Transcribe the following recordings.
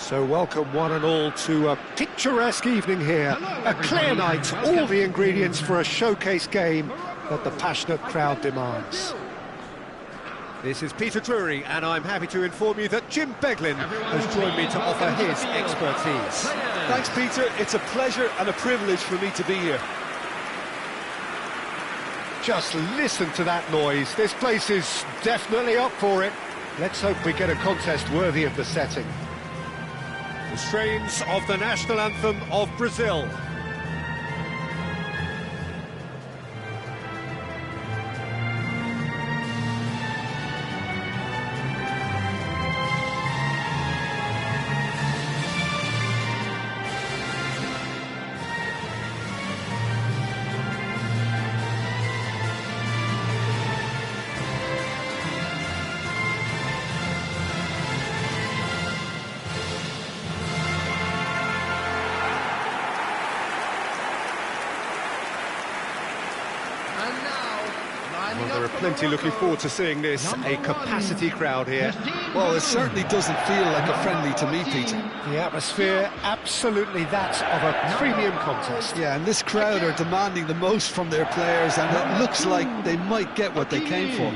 So welcome one and all to a picturesque evening here. A clear night, all the ingredients for a showcase game that the passionate crowd demands. This is Peter Drury, and I'm happy to inform you that Jim Beglin has joined me to offer his expertise. Thanks, Peter. It's a pleasure and a privilege for me to be here. Just listen to that noise. This place is definitely up for it. Let's hope we get a contest worthy of the setting. The strains of the national anthem of Brazil. Well, there are plenty looking forward to seeing this, a capacity crowd here. Well, it certainly doesn't feel like a friendly to me, Peter. The atmosphere, absolutely that of a premium contest. Yeah, and this crowd are demanding the most from their players, and it looks like they might get what they came for.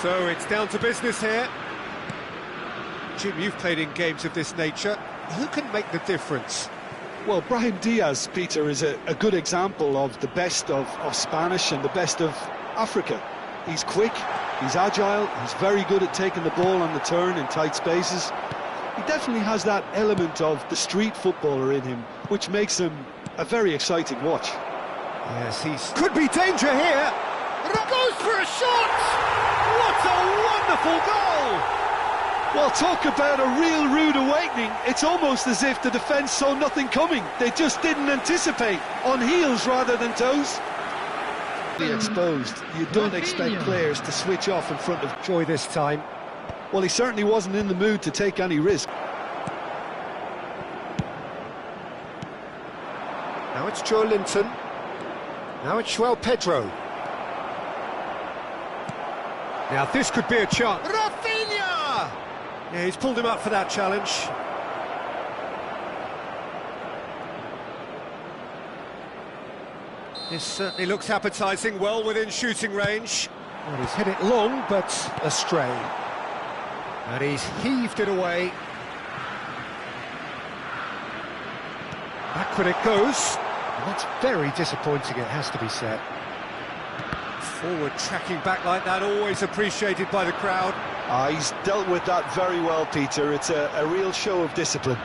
So it's down to business here. Jim, you've played in games of this nature. Who can make the difference? Well, Brahim Diaz, Peter, is a good example of the best of Spanish and the best of Africa. He's quick, he's agile, he's very good at taking the ball on the turn in tight spaces. He definitely has that element of the street footballer in him, which makes him a very exciting watch. Yes, he's... Could be danger here! Goes for a shot! What a wonderful goal! Well, talk about a real rude awakening. It's almost as if the defence saw nothing coming. They just didn't anticipate, on heels rather than toes. Exposed. You don't expect players to switch off in front of Joy this time. Well, he certainly wasn't in the mood to take any risk. Now it's Joe Linton. Now it's João Pedro. Now this could be a chance. Rafinha! Yeah, he's pulled him up for that challenge. This certainly looks appetising, well within shooting range. Well, he's hit it long, but astray. And he's heaved it away. Backward it goes. And that's very disappointing, it has to be said. Forward tracking back like that, always appreciated by the crowd. He's dealt with that very well, Peter. It's a real show of discipline.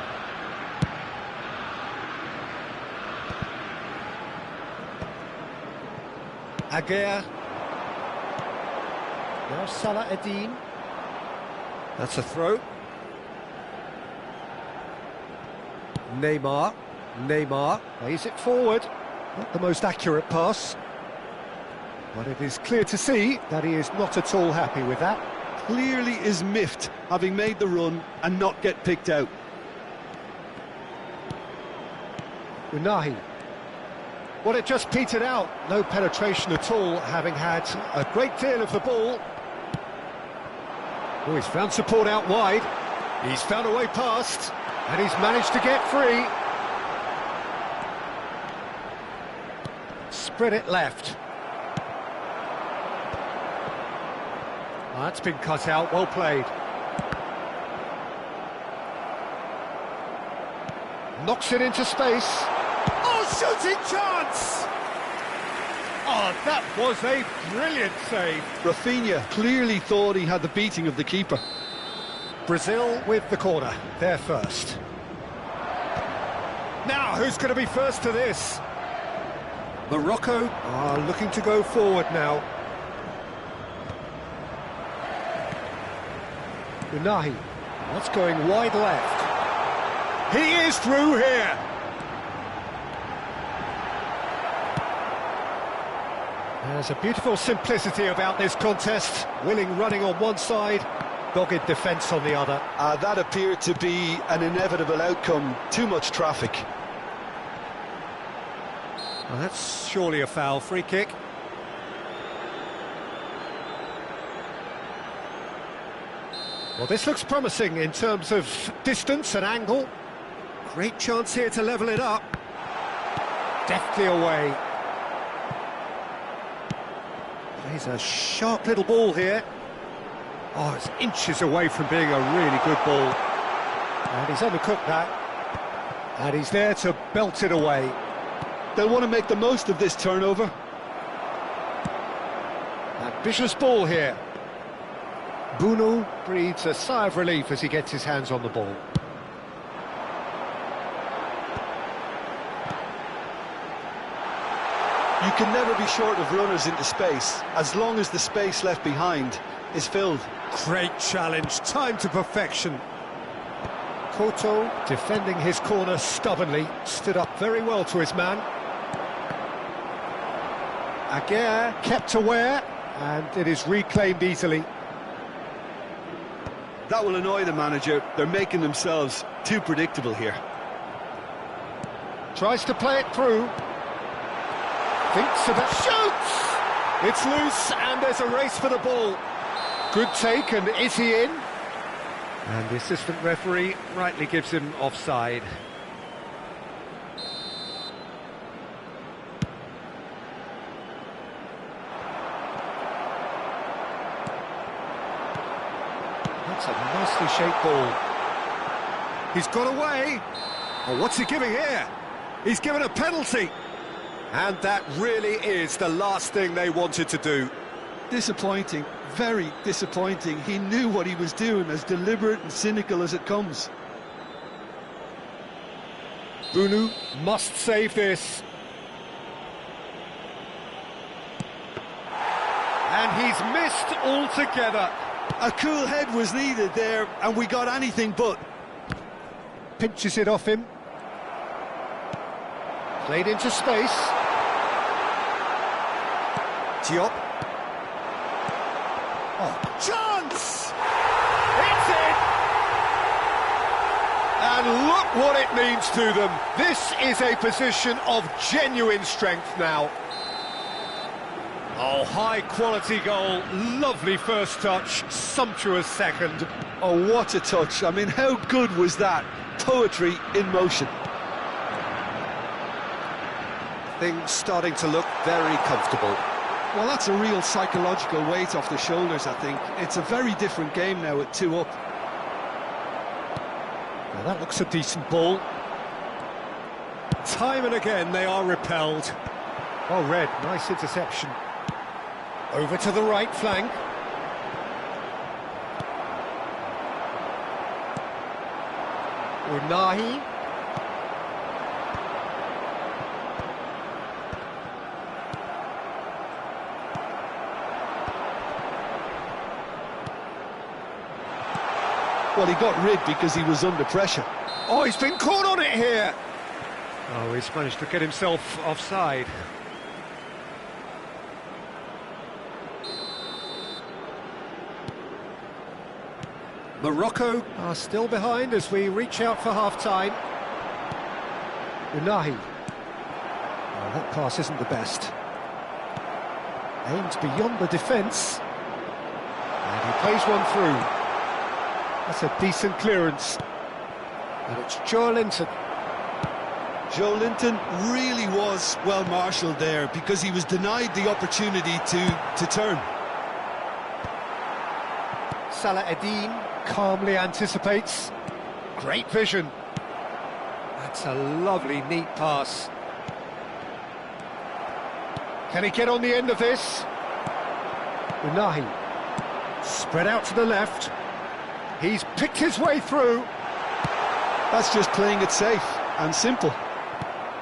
Aguirre. Now Salah Eddin. That's a throw. Neymar lays it forward. Not the most accurate pass. But it is clear to see that he is not at all happy with that. Clearly is miffed, having made the run and not get picked out. Unahi. Well, it just petered out. No penetration at all, having had a great deal of the ball. Oh, he's found support out wide. He's found a way past, and he's managed to get free. Spread it left. Oh, that's been cut out, well played. Knocks it into space. Oh, shooting chance! Oh, that was a brilliant save. Rafinha clearly thought he had the beating of the keeper. Brazil with the corner, they're first. Now, who's going to be first to this? Morocco are looking to go forward now. Unahi, what's going wide left? He is through here! There's a beautiful simplicity about this contest. Willing running on one side, dogged defence on the other. That appeared to be an inevitable outcome. Too much traffic. Well, that's surely a foul. Free kick. Well, this looks promising in terms of distance and angle. Great chance here to level it up. Deftly away. Plays a sharp little ball here. Oh, it's inches away from being a really good ball. And he's undercooked that. And he's there to belt it away. They'll want to make the most of this turnover. Ambitious ball here. Bunu breathes a sigh of relief as he gets his hands on the ball. You can never be short of runners into space, as long as the space left behind is filled. Great challenge, time to perfection. Koto, defending his corner stubbornly, stood up very well to his man. Aguirre kept aware, and it is reclaimed easily. That will annoy the manager. They're making themselves too predictable here. Tries to play it through. Thinks about... Shoots! It's loose, and there's a race for the ball. Good take, and is he in? And the assistant referee rightly gives him offside. That's a nicely shaped ball. He's got away. Oh, what's he giving here? He's given a penalty. And that really is the last thing they wanted to do. Disappointing, very disappointing. He knew what he was doing, as deliberate and cynical as it comes. Bunu must save this. And he's missed altogether. A cool head was needed there, and we got anything but. Pinches it off him. Played into space. Diop. Oh, chance! It's in! And look what it means to them. This is a position of genuine strength now. Oh, high-quality goal, lovely first touch, sumptuous second. Oh, what a touch. I mean, how good was that? Poetry in motion. Things starting to look very comfortable. Well, that's a real psychological weight off the shoulders, I think. It's a very different game now at 2 up. Well, that looks a decent ball. Time and again they are repelled. Oh, Red, nice interception. Over to the right flank. Unahi. Well, he got rid because he was under pressure. Oh, he's been caught on it here. Oh, he's managed to get himself offside. Morocco are still behind as we reach out for half-time. Unahi. Oh, that pass isn't the best. Aims beyond the defence. And he plays one through. That's a decent clearance. And it's Joe Linton. Joe Linton really was well marshalled there, because he was denied the opportunity to turn. Salah Eddin calmly anticipates. Great vision. That's a lovely, neat pass. Can he get on the end of this? Unahi. Spread out to the left. He's picked his way through. That's just playing it safe and simple.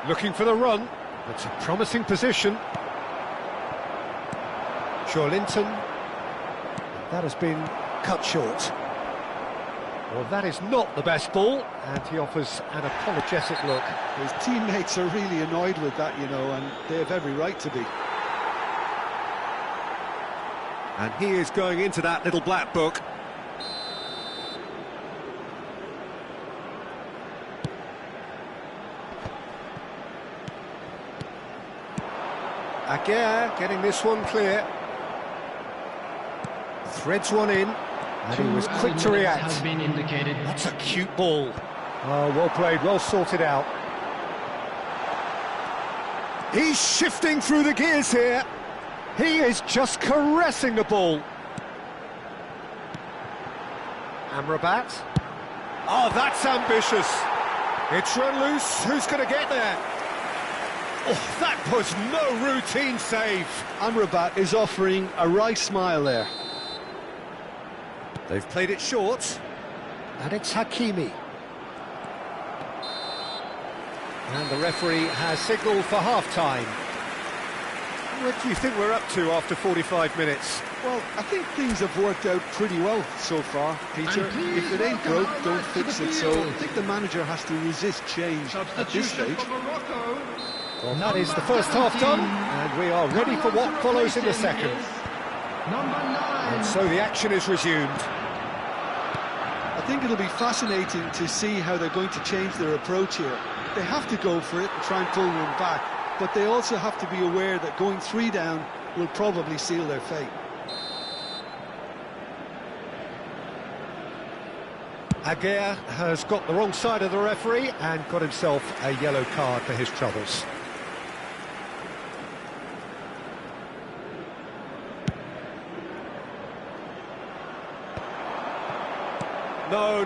Looking for the run. It's a promising position. Linton. That has been cut short. Well, that is not the best ball, and he offers an apologetic look. His teammates are really annoyed with that, you know, and they have every right to be. And he is going into that little black book. Aguirre getting this one clear. Threads one in, and he was quick to react. Has been indicated. That's a cute ball. Oh, well played, well sorted out. He's shifting through the gears here. He is just caressing the ball. Amrabat. Oh, that's ambitious. It's run loose. Who's going to get there? Oh, that was no routine save. Amrabat is offering a wry smile there. They've played it short, and it's Hakimi. And the referee has signalled for half-time. What do you think we're up to after 45 minutes? Well, I think things have worked out pretty well so far, Peter. If it ain't broke, don't fix it. So I think the manager has to resist change at this stage. Well, that is the first half done, and we are ready for what follows in the second. And so the action is resumed. I think it'll be fascinating to see how they're going to change their approach here. They have to go for it and try and pull one back, but they also have to be aware that going 3 down will probably seal their fate. Aguirre has got the wrong side of the referee and got himself a yellow card for his troubles.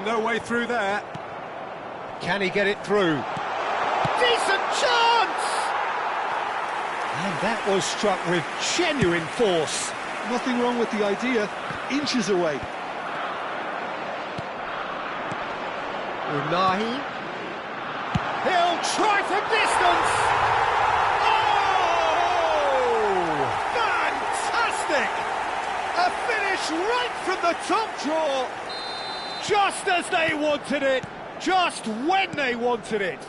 No way through there. Can he get it through? Decent chance! And that was struck with genuine force. Nothing wrong with the idea, inches away. Unahi. He'll try from distance! Oh! Fantastic! A finish right from the top draw! Just as they wanted it, just when they wanted it.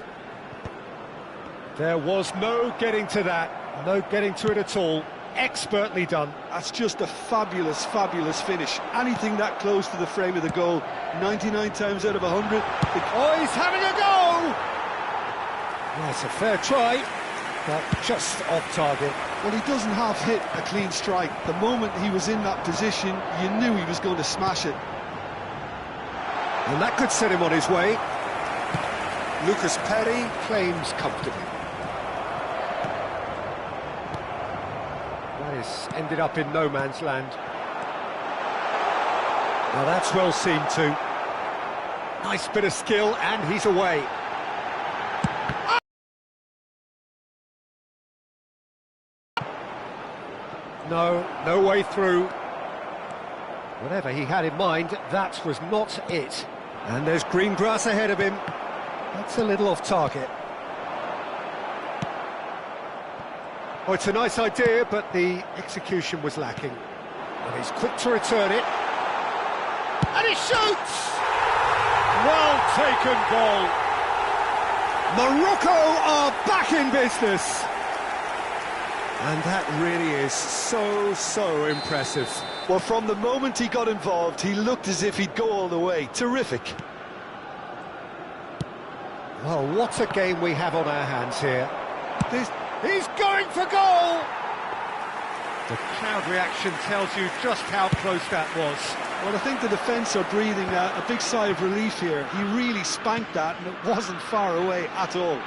There was no getting to that, no getting to it at all. Expertly done. That's just a fabulous, fabulous finish. Anything that close to the frame of the goal, 99 times out of 100. Oh, he's having a go! Well, it's a fair try, but just off target. Well, he doesn't half hit a clean strike. The moment he was in that position, you knew he was going to smash it. And that could set him on his way. Lucas Perry claims comfortably. That is ended up in no man's land. Now that's well seen too. Nice bit of skill, and he's away. No way through. Whatever he had in mind, that was not it. And there's green grass ahead of him. That's a little off target. Oh, it's a nice idea, but the execution was lacking. And he's quick to return it. And he shoots! Well taken goal. Morocco are back in business. And that really is so impressive. Well, from the moment he got involved, he looked as if he'd go all the way. Terrific. Well, what a game we have on our hands here. He's going for goal! The crowd reaction tells you just how close that was. Well, I think the defence are breathing a big sigh of relief here. He really spanked that, and it wasn't far away at all.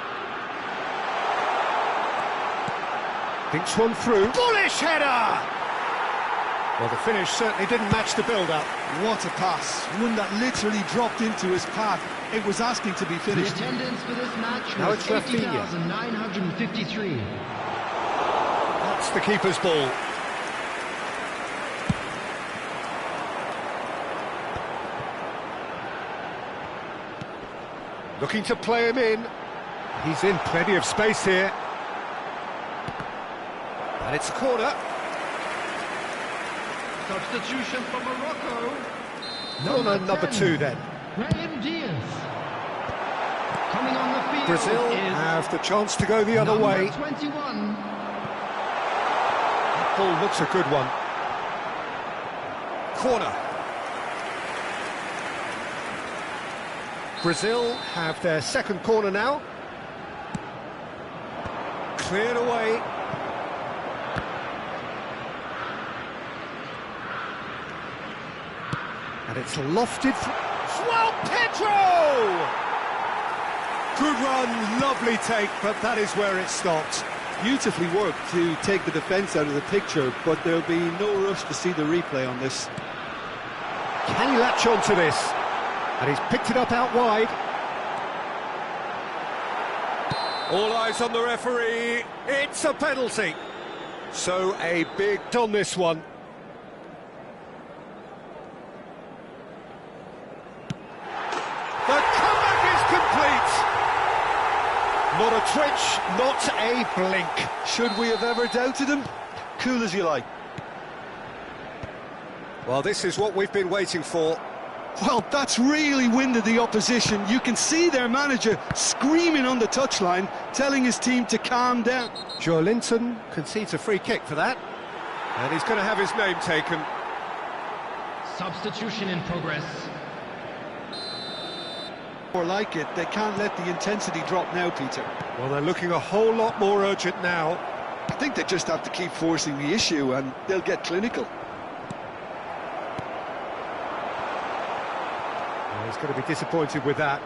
Thinks one through. Bullish header! Well, the finish certainly didn't match the build-up. What a pass. One that literally dropped into his path. It was asking to be finished. The attendance for this match Now was it's Rafinha. 80,953. That's the keeper's ball. Looking to play him in. He's in plenty of space here. And it's a corner. Substitution for Morocco. Corner number 2 then. Brahim Diaz. Coming on the field Brazil is have the chance to go the other number way. 21. That ball looks a good one. Corner. Brazil have their second corner now. Cleared away. And it's lofted. Well, Pedro! Good run, lovely take, but that is where it stopped. Beautifully worked to take the defence out of the picture, but there'll be no rush to see the replay on this. Can he latch on to this? And he's picked it up out wide. All eyes on the referee. It's a penalty. So a big on this one. The comeback is complete. Not a twitch, not a blink. Should we have ever doubted him? Cool as you like. Well, this is what we've been waiting for. Well, that's really winded the opposition. You can see their manager screaming on the touchline, telling his team to calm down. Joe Linton concedes a free kick for that. And he's going to have his name taken. Substitution in progress. More like it, they can't let the intensity drop now, Peter. Well, they're looking a whole lot more urgent now. I think they just have to keep forcing the issue and they'll get clinical. Well, he's going to be disappointed with that.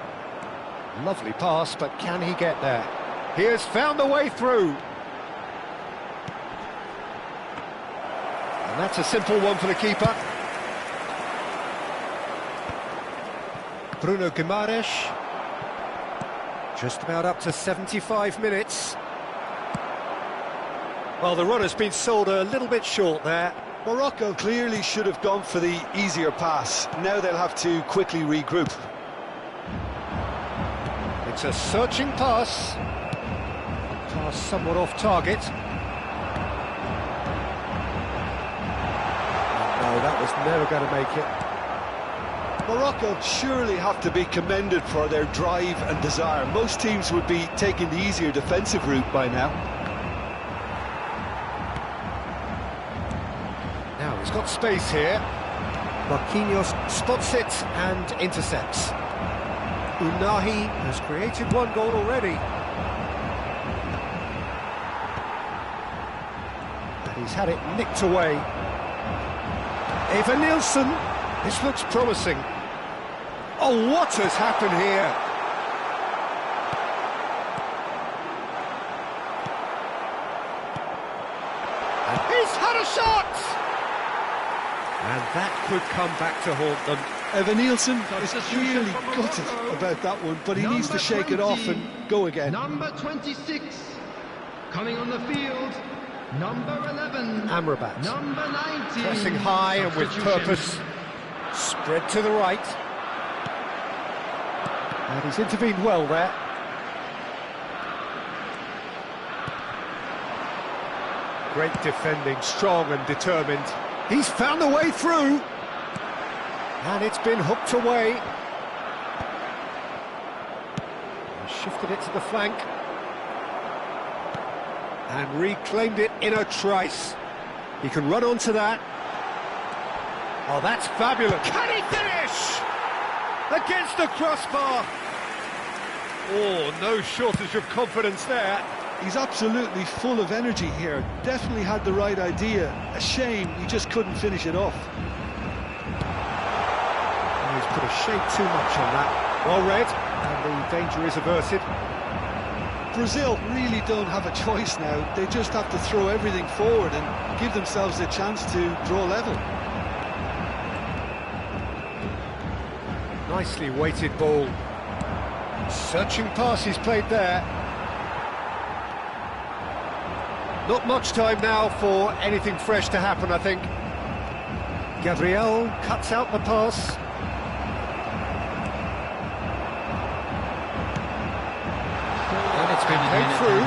Lovely pass, but can he get there? He has found the way through. And that's a simple one for the keeper. Bruno Guimaraes. Just about up to 75 minutes. Well, the run has been sold a little bit short there. Morocco clearly should have gone for the easier pass. Now they'll have to quickly regroup. It's a searching pass. Pass somewhat off target. No, that was never going to make it. Morocco surely have to be commended for their drive and desire. Most teams would be taking the easier defensive route by now. Now he's got space here. Marquinhos spots it and intercepts. Unahi has created one goal already. And he's had it nicked away. Eva Nielsen, this looks promising. Oh, what has happened here? And he's had a shot! And that could come back to haunt them. Evan Nielsen is really gutted about that one, but he needs to shake it off and go again. Number 26, coming on the field, number 11. Amrabat. Number 19. Pressing high and with purpose. Spread to the right. And he's intervened well there. Great defending, strong and determined. He's found the way through. And it's been hooked away. Shifted it to the flank. And reclaimed it in a trice. He can run onto that. Oh, that's fabulous. Can he finish? Against the crossbar. Oh, no shortage of confidence there. He's absolutely full of energy here. Definitely had the right idea. A shame he just couldn't finish it off. And he's put a shade too much on that. Well read, and the danger is averted. Brazil really don't have a choice now. They just have to throw everything forward and give themselves a chance to draw level. Nicely weighted ball. Searching passes played there. Not much time now for anything fresh to happen, I think. Gabriel cuts out the pass. And it's been played through.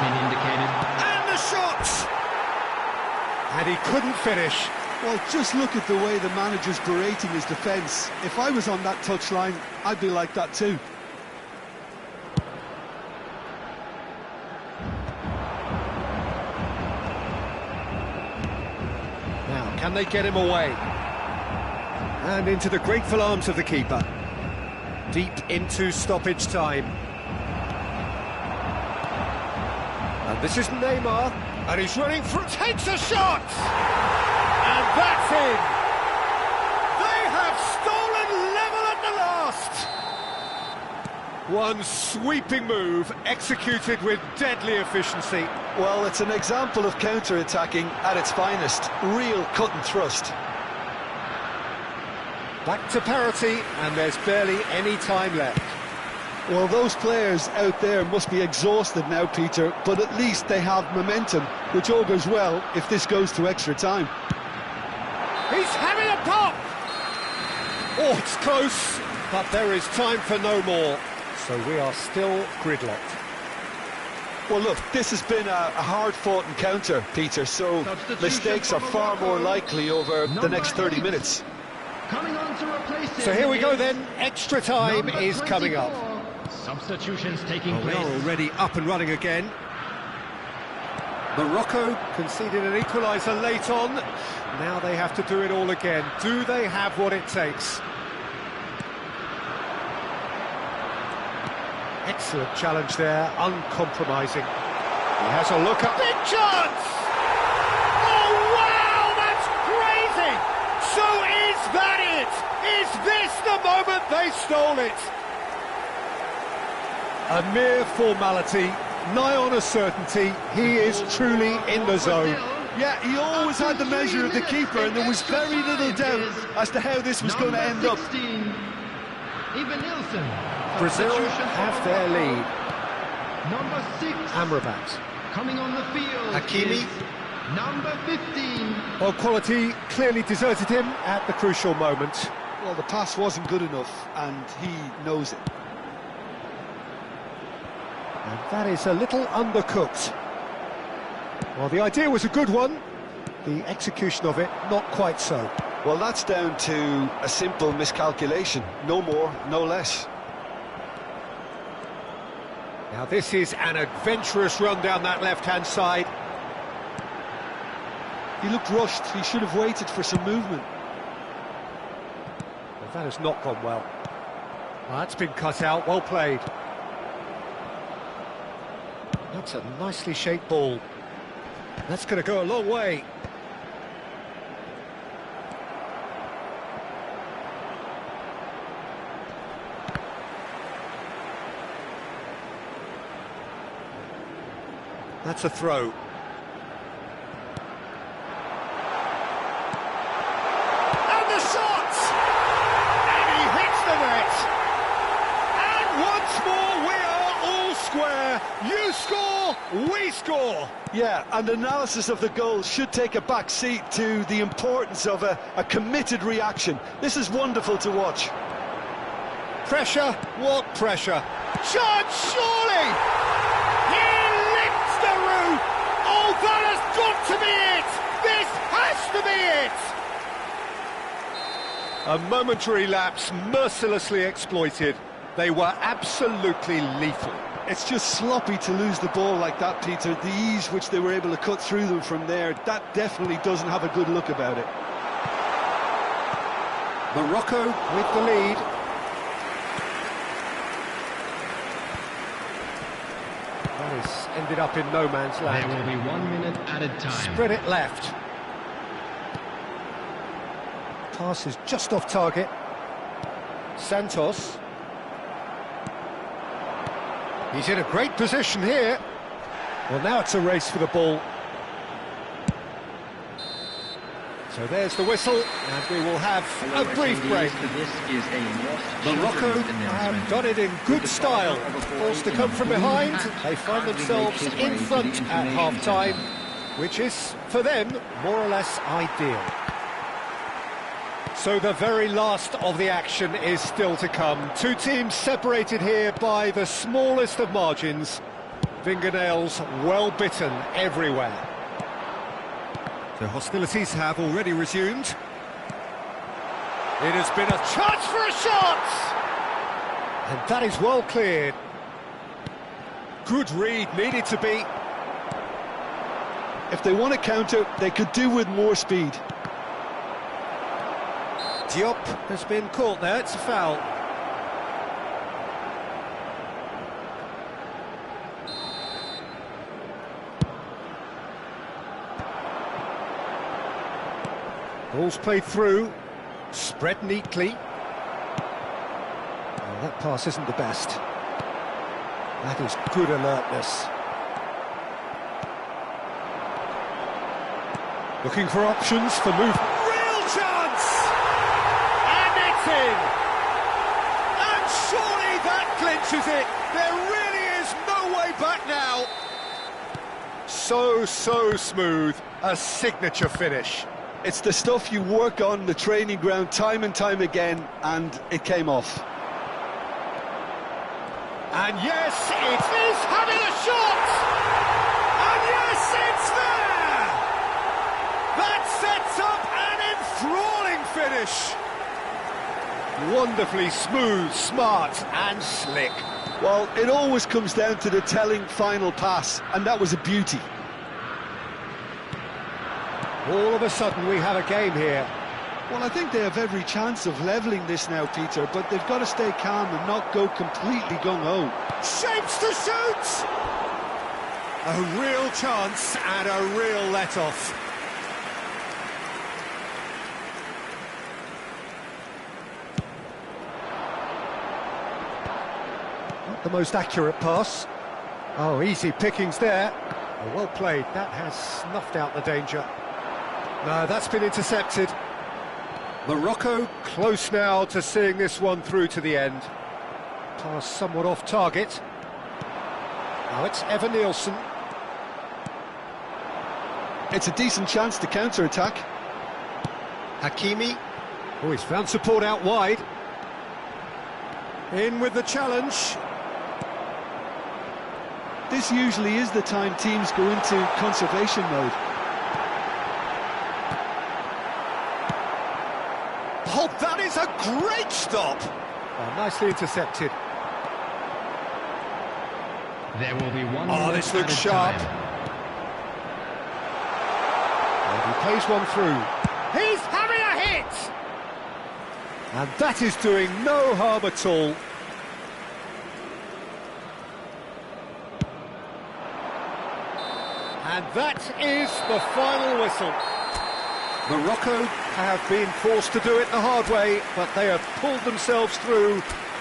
And the shot! And he couldn't finish. Well, just look at the way the manager's berating his defence. If I was on that touchline, I'd be like that too. Now, can they get him away? And into the grateful arms of the keeper. Deep into stoppage time. And this is Neymar. And he's running through, takes a shot! And that's in! They have stolen level at the last! One sweeping move, executed with deadly efficiency. Well, it's an example of counter-attacking at its finest. Real cut and thrust. Back to parity, and there's barely any time left. Well, those players out there must be exhausted now, Peter, but at least they have momentum, which augurs well if this goes to extra time. He's having a pop! Oh, it's close, but there is time for no more. So we are still gridlocked. Well, look, this has been a hard-fought encounter, Peter, so mistakes are far more likely over the next 30 minutes. Coming on to replace him. So here we go then, extra time is coming up. Substitutions taking Well, place. we are already up and running again. Morocco conceded an equaliser late on. Now they have to do it all again. Do they have what it takes? Excellent challenge there, uncompromising. He has a look up. Big chance! Oh, wow, that's crazy! So is that it? Is this the moment they stole it? A mere formality, nigh on a certainty. He is truly in the zone. Yeah, he always had the measure of the keeper, and there was very little doubt as to how this was going to end up. Brazil have their lead. Number 6. Amrabat. Coming on the field. Hakimi. Number 15. Well, quality clearly deserted him at the crucial moment. Well, the pass wasn't good enough, and he knows it. And that is a little undercooked. Well, the idea was a good one. The execution of it, not quite so. Well, that's down to a simple miscalculation. No more, no less. Now, this is an adventurous run down that left-hand side. He looked rushed. He should have waited for some movement. But that has not gone well. Well, that's been cut out. Well played. That's a nicely shaped ball. That's going to go a long way. That's a throw. And the shot! And he hits the net! And once more we are all square. You score, we score! Yeah, and analysis of the goal should take a back seat to the importance of a committed reaction. This is wonderful to watch. Pressure, what pressure? Chance, surely! He lifts the roof! Oh, that has got to be it! This has to be it! A momentary lapse, mercilessly exploited. They were absolutely lethal. It's just sloppy to lose the ball like that, Peter. The ease which they were able to cut through them from there, that definitely doesn't have a good look about it. Morocco with the lead. That has ended up in no man's land. There will be 1 minute added time. Spread it left. Pass is just off target. Santos. He's in a great position here. Well, now it's a race for the ball. So there's the whistle, and we will have a brief break. Morocco have done it in good style. Forced to come from behind, they find themselves in front at half-time, which is, for them, more or less ideal. So the very last of the action is still to come. Two teams separated here by the smallest of margins. Fingernails well bitten everywhere. The hostilities have already resumed. It has been a chance for a shot! And that is well cleared. Good read, needed to be. If they want to counter, they could do with more speed. Diop has been caught there, it's a foul. Ball's played through, spread neatly. Oh, that pass isn't the best. That is good alertness. Looking for options for move. Real chance! And it's in! And surely that clinches it! There really is no way back now! So smooth. A signature finish. It's the stuff you work on the training ground time and time again, and it came off. And yes, it is having a shot! And yes, it's there! That sets up an enthralling finish. Wonderfully smooth, smart and slick. Well, it always comes down to the telling final pass, and that was a beauty. All of a sudden we have a game here. Well, I think they have every chance of levelling this now, Peter, but they've got to stay calm and not go completely gung-ho. Shapes to shoot! A real chance and a real let-off. Not the most accurate pass. Oh, easy pickings there. Oh, well played. That has snuffed out the danger. No, that's been intercepted. Morocco close now to seeing this one through to the end. Pass somewhat off target. Now it's Evan Nielsen. It's a decent chance to counter-attack. Hakimi. Oh, he's found support out wide. In with the challenge. This usually is the time teams go into conservation mode. Oh, that is a great stop! Oh, nicely intercepted. There will be one. Oh, this looks sharp. And he plays one through. He's having a hit! And that is doing no harm at all. And that is the final whistle. Morocco have been forced to do it the hard way, but they have pulled themselves through